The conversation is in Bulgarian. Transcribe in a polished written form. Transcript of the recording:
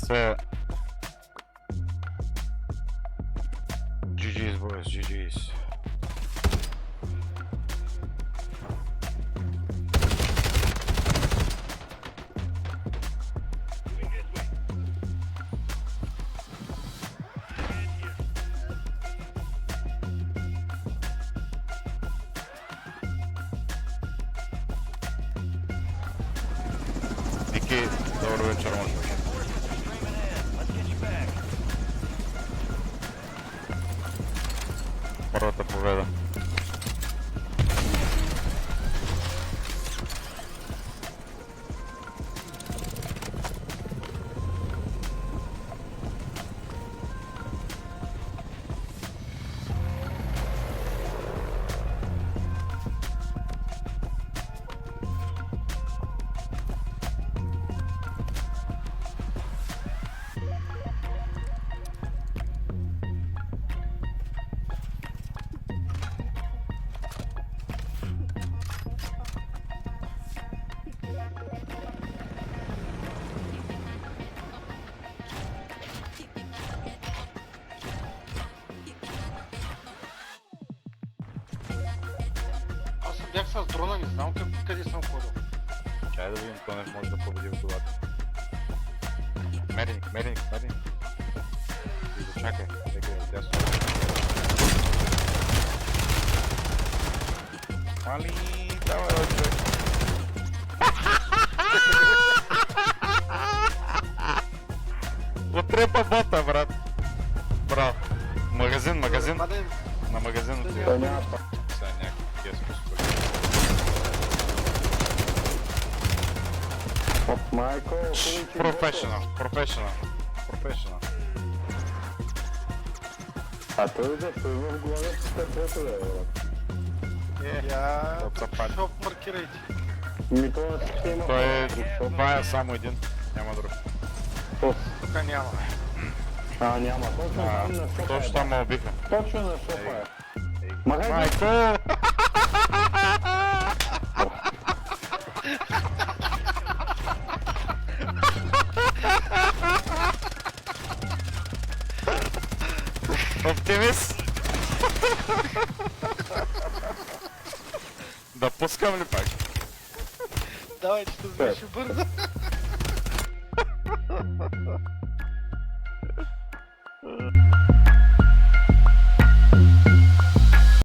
Все. GG's boys, GG's. Вики, добрий вечір, може. Ворота поведа. Аз съм бях с дрона, не знам къде съм ходил. Чай да видим, Тонев може да победи в колата. Мереник. И го чакай, чакай, дясно. Мали, давай, човек. Отрепа бота, брат. Браво. Магазин. На магазин отива. Сега някакъв кеско спори. Професионал. А той да стои в главата с тъпото, Я... Запали. Шоп маркирайте. Ми това система... Това е само един, няма друг. Тук няма. Няма, точно там на шопа Точно там ме убиха. Точно на шопа е. Майко! Оптимист! Да пускам ли пак? Давай, че те звеше бързо.